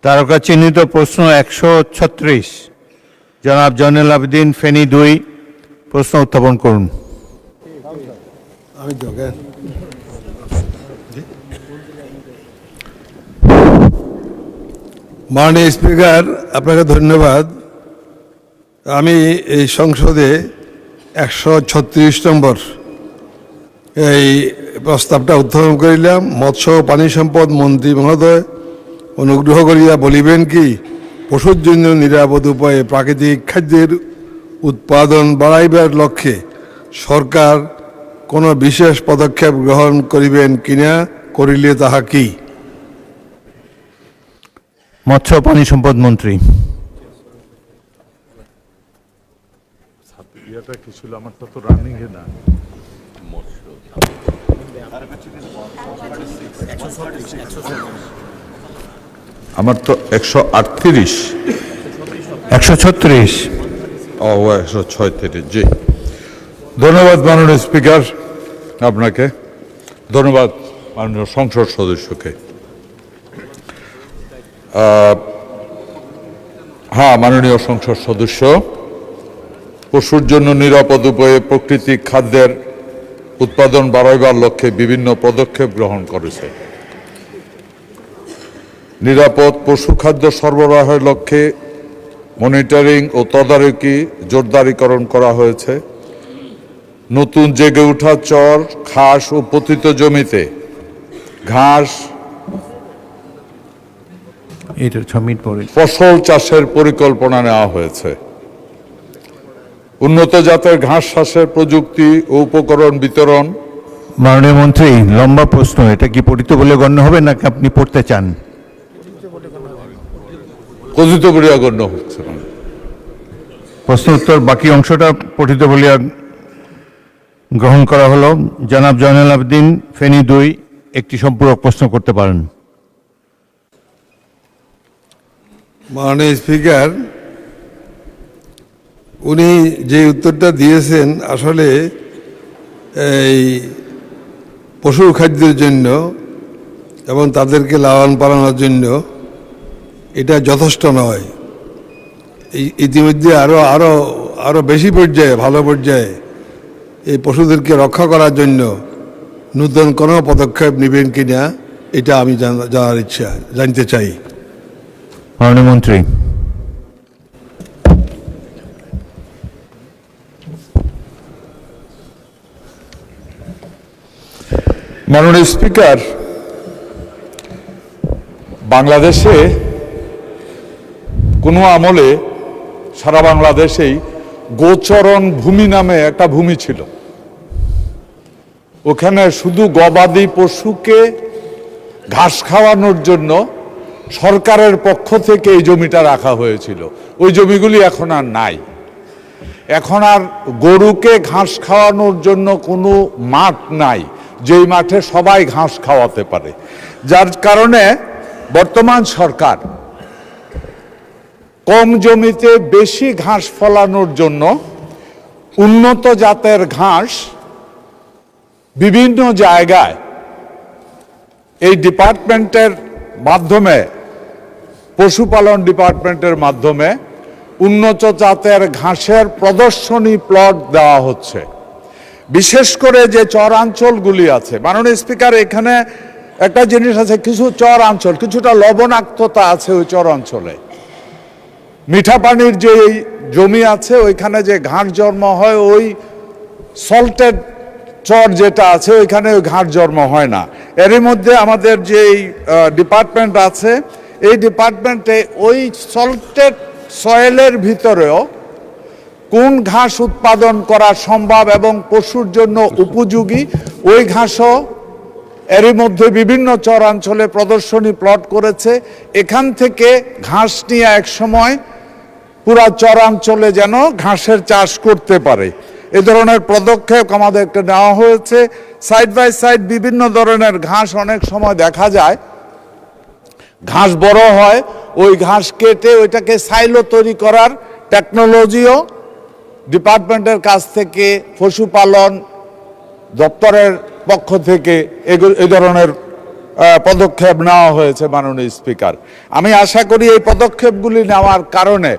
তারকা চিহ্নিত প্রশ্ন 136, জনাব জয়নুল আবেদিন, ফেনী 2, প্রশ্ন উত্থাপন করুন। মাননীয় স্পিকার, আপনাকে ধন্যবাদ। আমি এই সংসদে 136 নম্বর এই প্রস্তাবটা উত্থাপন করিলাম। মৎস্য ও পানি সম্পদ মন্ত্রী মহোদয় অনুগ্রহ করিয়া বলিবেন কি, পশুর জন্য নিরাপদ উপায়ে প্রাকৃতিক খাদ্যের উৎপাদন বাড়াইবার লক্ষ্যে সরকার কোনো বিশেষ পদক্ষেপ গ্রহণ করিবেন কিনা, করিলে তাহা কি? মৎস্য ও পানি সম্পদ মন্ত্রী। আমার তো 138 136। ও 136, জি। ধন্যবাদ মাননীয় স্পিকার আপনাকে, ধন্যবাদ মাননীয় সংসদ সদস্যকে। হ্যাঁ, মাননীয় সংসদ সদস্য পশুর জন্য নিরাপদ উপায়ে প্রাকৃতিক খাদ্যের উৎপাদন বাড়াইবার লক্ষ্যে বিভিন্ন পদক্ষেপ গ্রহণ করেছে। নিরাপদ পশু খাদ্য সরবরাহের লক্ষ্যে মনিটরিং ও তদারকি জোরদারিকরণ করা হয়েছে। নতুন জেগে ওঠা চর, ঘাস ও পতিত জমিতে ঘাস ফসল চাষের পরিকল্পনা নেওয়া হয়েছে। উন্নত জাতের ঘাস চাষের প্রযুক্তি ও উপকরণ বিতরণ। মাননীয় মন্ত্রী, লম্বা প্রশ্ন, এটা কি পঠিত বলে গণ্য হবে নাকি আপনি পড়তে চান? কথিত বলিয়া গণ্য হচ্ছে। প্রশ্ন উত্তর বাকি অংশটা পঠিত বলিয়া গ্রহণ করা হলো। জনাব জয়নুল আবেদিন, ফেনী 2, একটি সম্পূরক প্রশ্ন করতে পারেন। মাননীয় স্পিকার, উনি যে উত্তরটা দিয়েছেন আসলে এই পশুর খাদ্যের জন্য এবং তাদেরকে লালন পালনের জন্য এটা যথেষ্ট নয়। ইতিমধ্যে আরো বেশি পর্যায়ে, ভালো পর্যায়ে এই পশুদেরকে রক্ষা করার জন্য নূতন কোনো পদক্ষেপ নেবেন কিনা, এটা আমি জানতে চাই। মাননীয় মন্ত্রী। মাননীয় স্পিকার, বাংলাদেশে কোনো আমলে সারা বাংলাদেশেই গোচরণ ভূমি নামে একটা ভূমি ছিল। ওখানে শুধু গবাদি পশুকে ঘাস খাওয়ানোর জন্য সরকারের পক্ষ থেকে এই জমিটা রাখা হয়েছিল। ওই জমিগুলি এখন আর নাই। এখন আর গরুকে ঘাস খাওয়ানোর জন্য কোনো মাঠ নাই যেই মাঠে সবাই ঘাস খাওয়াতে পারে, যার কারণে বর্তমান সরকার কম জমিতে বেশি ঘাস ফলানোর জন্য উন্নত জাতের ঘাস বিভিন্ন জায়গায় এই ডিপার্টমেন্টের মাধ্যমে, পশুপালন ডিপার্টমেন্টের মাধ্যমে উন্নত জাতের ঘাসের প্রদর্শনী প্লট দেওয়া হচ্ছে। বিশেষ করে যে চরাঞ্চলগুলি আছে, মাননীয় স্পিকার, এখানে একটা জিনিস আছে, কিছু চরাঞ্চল কিছুটা লবণাক্ততা আছে। ওই চরাঞ্চলে মিঠা পানির যে জমি আছে ওইখানে যে ঘাস জন্ম হয়, ওই সল্টেড চর যেটা আছে ওইখানে ওই ঘাস জন্ম হয় না। এরই মধ্যে আমাদের যে ডিপার্টমেন্ট আছে, এই ডিপার্টমেন্টে ওই সল্টেড সয়েলের ভিতরেও কোন ঘাস উৎপাদন করা সম্ভব এবং পশুর জন্য উপযোগী ওই ঘাসও এরই মধ্যে বিভিন্ন চরাঞ্চলে প্রদর্শনী প্লট করেছে। এখান থেকে ঘাস নিয়ে এক সময় পুরা চরাঞ্চলে যেন ঘাসের চাষ করতে পারে, এ ধরনের পদক্ষেপ আমাদেরকে নেওয়া হয়েছে। সাইড বাই সাইড বিভিন্ন ধরনের ঘাস অনেক সময় দেখা যায়, ঘাস বড় হয়, ওই ঘাস কেটে ওইটাকে সাইলো তৈরি করার টেকনোলজিও ডিপার্টমেন্টের কাছ থেকে, পশুপালন দপ্তরের পক্ষ থেকে এই ধরনের পদক্ষেপ নেওয়া হয়েছে মাননীয় স্পিকার। আমি আশা করি এই পদক্ষেপগুলি নেওয়ার কারণে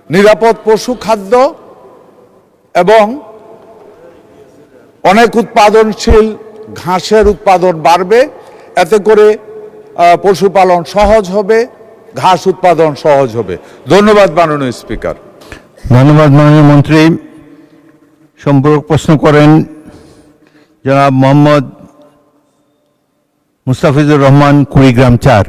নিরাপদ পশু খাদ্য এবং অনেক উৎপাদনশীল ঘাসের উৎপাদন বাড়বে, এতে করে পশুপালন সহজ হবে, ঘাস উৎপাদন সহজ হবে। ধন্যবাদ মাননীয় স্পিকার। ধন্যবাদ মাননীয় মন্ত্রী। সম্পূরক প্রশ্ন করেন জনাব মোহাম্মদ মুস্তাফিজুর রহমান, কুড়িগ্রাম 4।